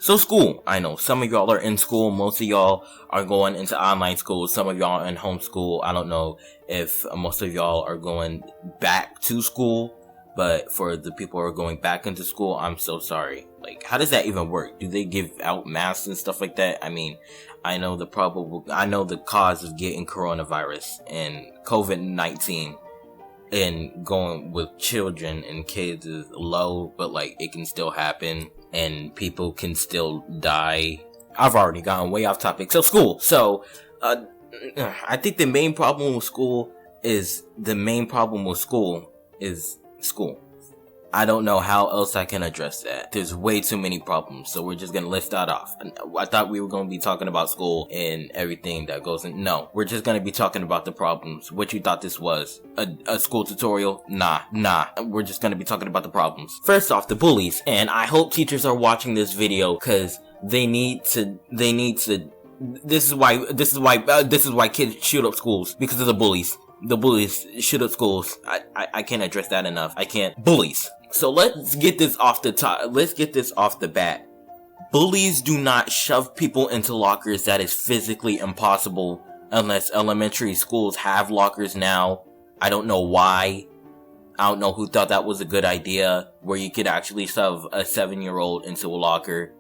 So school, I know some of y'all are in school, most of y'all are going into online school, some of y'all are in homeschool. I don't know if most of y'all are going back to school, but for the people who are going back into school, I'm so sorry. Like, how does that even work? Do they give out masks and stuff like that? I mean, I know the cause of getting coronavirus and COVID-19 and going with children and kids is low, but like it can still happen and people can still die. I've already gotten way off topic. So school. I think the main problem with school is school. I don't know how else I can address that. There's way too many problems, so we're just gonna list that off. I thought we were gonna be talking about school and everything that goes in. No, we're just gonna be talking about the problems. What you thought this was? A school tutorial? Nah. We're just gonna be talking about the problems. First off, the bullies. And I hope teachers are watching this video, cause they need to, this is why kids shoot up schools, because of the bullies. The bullies shoot up schools. I can't address that enough. I can't. Bullies. So let's get this off the top. Let's get this off the bat. Bullies do not shove people into lockers. That is physically impossible unless elementary schools have lockers now. I don't know why. I don't know who thought that was a good idea, where you could actually shove a 7-year-old into a locker.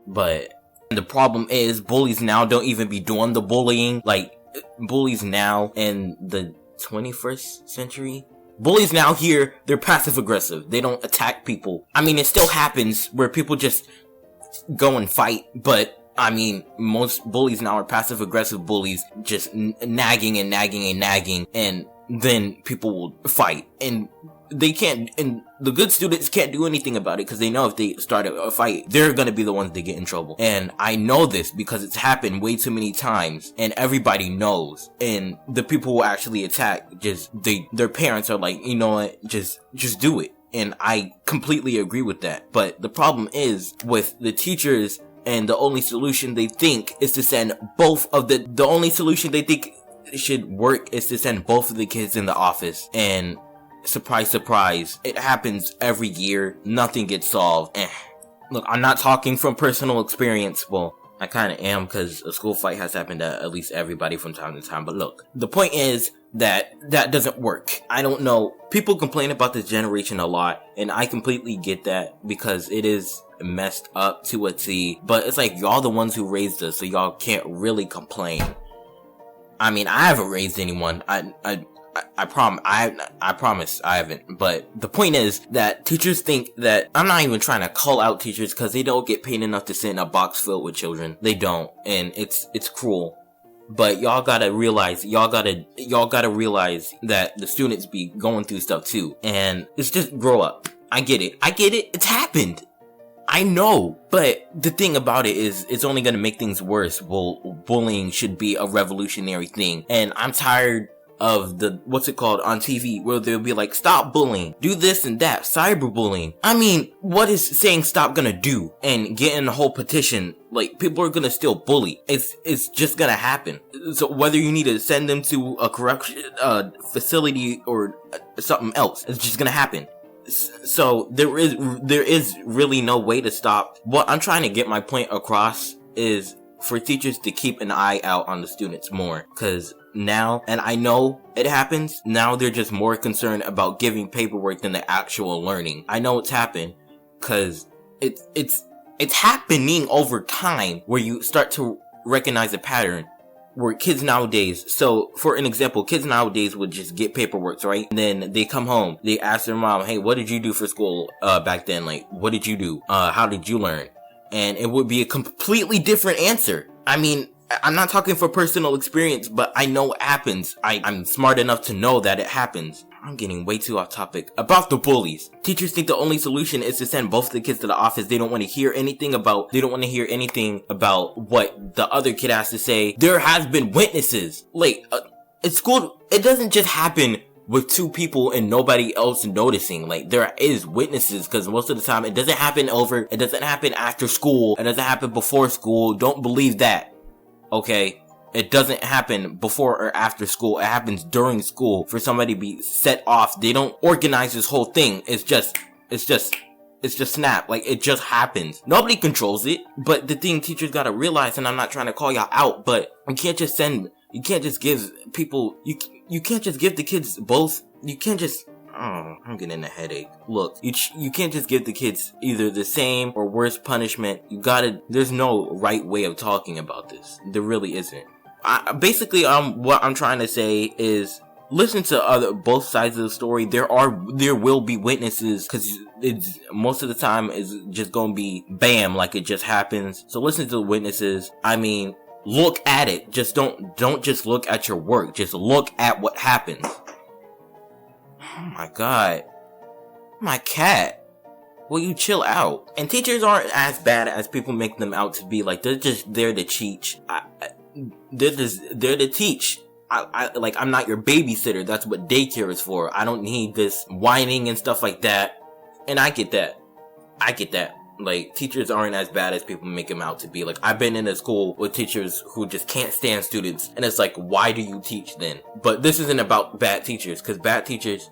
But the problem is, bullies now don't even be doing the bullying. Like, bullies now in the 21st century, bullies now here, they're passive aggressive. They don't attack people. I mean, it still happens where people just go and fight, but I mean, most bullies now are passive aggressive bullies, just nagging, and then people will fight, and they can't, and the good students can't do anything about it because they know if they start a fight, they're gonna be the ones that get in trouble. And I know this because it's happened way too many times, and everybody knows. And the people who actually attack, their parents are like, you know what, just do it. And I completely agree with that. But the problem is with the teachers, and the only solution they think is to send the only solution they think should work is to send both of the kids in the office. And surprise, surprise, it happens every year. Nothing gets solved. Look, I'm not talking from personal experience. Well, I kind of am, because a school fight has happened to at least everybody from time to time. But look, the point is that doesn't work. I don't know. People complain about this generation a lot, and I completely get that because it is messed up to a T. But it's like, y'all the ones who raised us, so y'all can't really complain. I mean, I haven't raised anyone. I promise I haven't. But the point is that teachers think that, I'm not even trying to call out teachers because they don't get paid enough to sit in a box filled with children. They don't. And it's cruel. But y'all gotta realize that the students be going through stuff too. And it's just grow up. I get it. It's happened. I know, but the thing about it is, it's only gonna make things worse. Well, bullying should be a revolutionary thing. And I'm tired of what's it called on TV, where they'll be like, stop bullying, do this and that, cyberbullying. I mean, what is saying stop gonna do? And getting a whole petition, like, people are gonna still bully. It's just gonna happen. So whether you need to send them to a correction facility or something else, it's just gonna happen. So there is really no way to stop. What I'm trying to get my point across is for teachers to keep an eye out on the students more, because now, and I know it happens, now they're just more concerned about giving paperwork than the actual learning. I know it's happened, because it's happening over time, where you start to recognize a pattern where kids nowadays, so for an example, kids nowadays would just get paperwork, right? And then they come home, they ask their mom, hey, what did you do for school back then? Like, what did you do? How did you learn? And it would be a completely different answer. I mean, I'm not talking for personal experience, but I know it happens. I'm smart enough to know that it happens. I'm getting way too off topic. About the bullies. Teachers think the only solution is to send both the kids to the office. They don't want to hear anything about what the other kid has to say. There has been witnesses. Like, at school, it doesn't just happen with two people and nobody else noticing. Like, there is witnesses, because most of the time it doesn't happen after school, it doesn't happen before school. Don't believe that, okay? It doesn't happen before or after school. It happens during school for somebody to be set off. They don't organize this whole thing. It's just It's just snap. Like, it just happens. Nobody controls it. But the thing teachers gotta realize, and I'm not trying to call y'all out, but you can't just give people, you can't just give the kids both. You can't just, oh, I'm getting a headache. Look, you can't just give the kids either the same or worse punishment. There's no right way of talking about this. There really isn't. Basically, what I'm trying to say is, listen to both sides of the story. There will be witnesses, because it's most of the time is just gonna be bam, like it just happens. So listen to the witnesses. I mean, look at it. Just don't just look at your work. Just look at what happens. Oh my god, my cat. Will you chill out? And teachers aren't as bad as people make them out to be. Like, they're just there to teach. They're there to teach. I'm not your babysitter. That's what daycare is for. I don't need this whining and stuff like that. And I get that. Like, teachers aren't as bad as people make them out to be. Like, I've been in a school with teachers who just can't stand students. And it's like, why do you teach then? But this isn't about bad teachers, because bad teachers,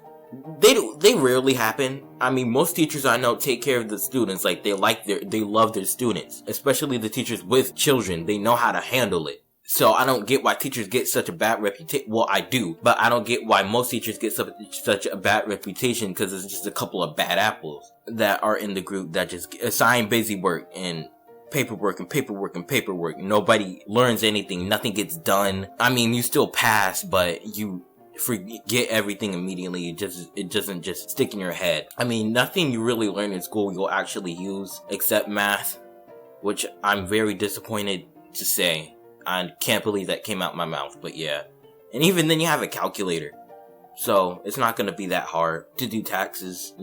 they rarely happen. I mean, most teachers I know take care of the students. Like, they love their students. Especially the teachers with children. They know how to handle it. So I don't get why teachers get such a bad reputation. Well, I do, but I don't get why most teachers get such a bad reputation, because it's just a couple of bad apples that are in the group that just assign busy work and paperwork. Nobody learns anything. Nothing gets done. I mean, you still pass, but you forget everything immediately. It doesn't just stick in your head. I mean, nothing you really learn in school you'll actually use except math, which I'm very disappointed to say. I can't believe that came out my mouth, but yeah. And even then you have a calculator. So it's not gonna be that hard to do taxes,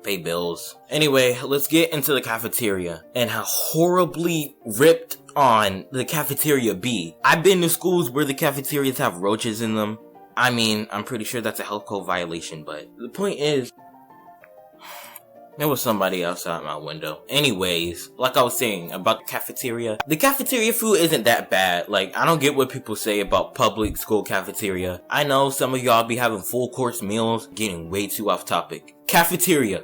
pay bills. Anyway, let's get into the cafeteria and how horribly ripped on the cafeteria be. I've been to schools where the cafeterias have roaches in them. I mean, I'm pretty sure that's a health code violation, but the point is, there was somebody outside my window. Anyways, like I was saying about the cafeteria food isn't that bad. Like, I don't get what people say about public school cafeteria. I know some of y'all be having full course meals, getting way too off topic. Cafeteria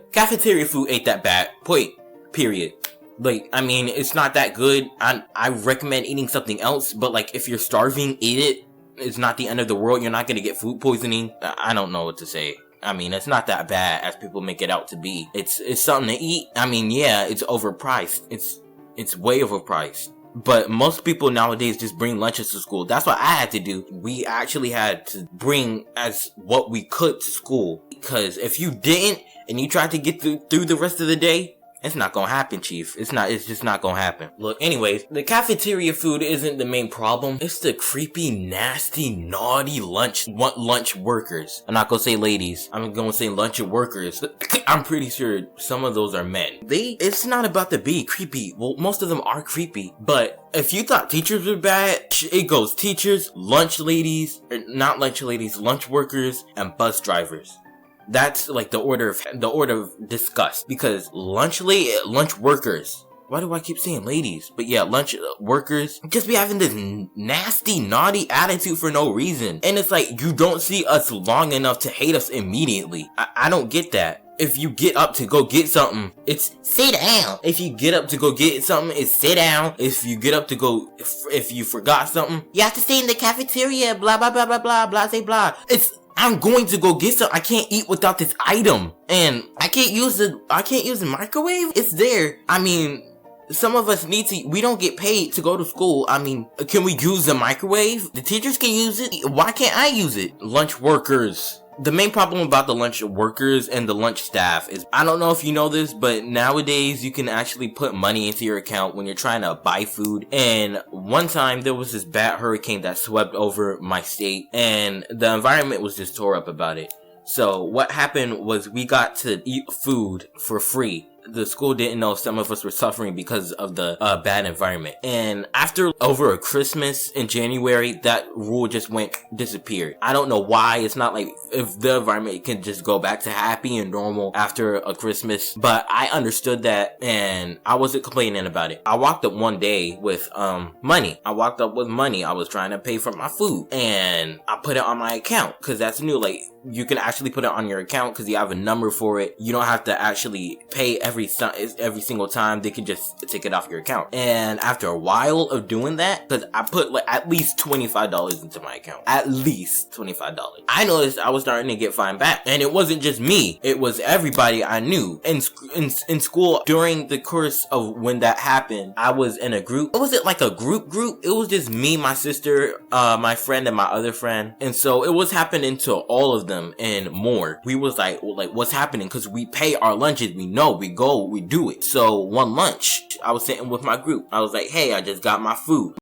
food ain't that bad. Point. Period. Like, I mean, it's not that good. I recommend eating something else, but like, if you're starving, eat it. It's not the end of the world. You're not gonna get food poisoning. I don't know what to say. I mean, it's not that bad as people make it out to be. It's something to eat. I mean, yeah, it's overpriced. It's way overpriced. But most people nowadays just bring lunches to school. That's what I had to do. We actually had to bring as what we could to school. Because if you didn't, and you tried to get through the rest of the day, it's not gonna happen, Chief. It's just not gonna happen. Look, anyways, the cafeteria food isn't the main problem. It's the creepy, nasty, naughty lunch workers. I'm not gonna say ladies. I'm gonna say lunch workers. I'm pretty sure some of those are men. It's not about the be creepy. Well, most of them are creepy. But if you thought teachers were bad, it goes teachers, lunch workers, and bus drivers. That's like the order of disgust, because lunch workers. Why do I keep saying ladies? But yeah, lunch workers just be having this nasty, naughty attitude for no reason. And it's like, you don't see us long enough to hate us immediately. I don't get that. If you get up to go get something, it's sit down. If you get up to go get something, it's sit down. If you get up to go, if you forgot something, you have to stay in the cafeteria, blah, blah, blah, blah, blah, blah, say blah. I'm going to go get some. I can't eat without this item. And I can't use the microwave. It's there. I mean, some of us we don't get paid to go to school. I mean, can we use the microwave? The teachers can use it. Why can't I use it? Lunch workers. The main problem about the lunch workers and the lunch staff is, I don't know if you know this, but nowadays you can actually put money into your account when you're trying to buy food. And one time there was this bad hurricane that swept over my state, and the environment was just tore up about it. So what happened was we got to eat food for free. The school didn't know some of us were suffering because of the bad environment. And after over a Christmas in January, that rule just disappeared. I don't know why. It's not like if the environment can just go back to happy and normal after a Christmas. But I understood that, and I wasn't complaining about it. I walked up one day with money. I was trying to pay for my food, and I put it on my account because that's new. Like, you can actually put it on your account because you have a number for it. You don't have to actually pay every single time they can just take it off your account. And after a while of doing that, because I put like at least $25 into my account, at least $25, I noticed I was starting to get fined back. And it wasn't just me, it was everybody I knew. In school, during the course of when that happened, I was in a group. Was it like a group? It was just me, my sister, my friend, and my other friend. And so it was happening to all of them and more. We was like what's happening? Because we pay our lunches, we know, we go, we do it. So one lunch, I was sitting with my group. I was like, hey, I just got my food.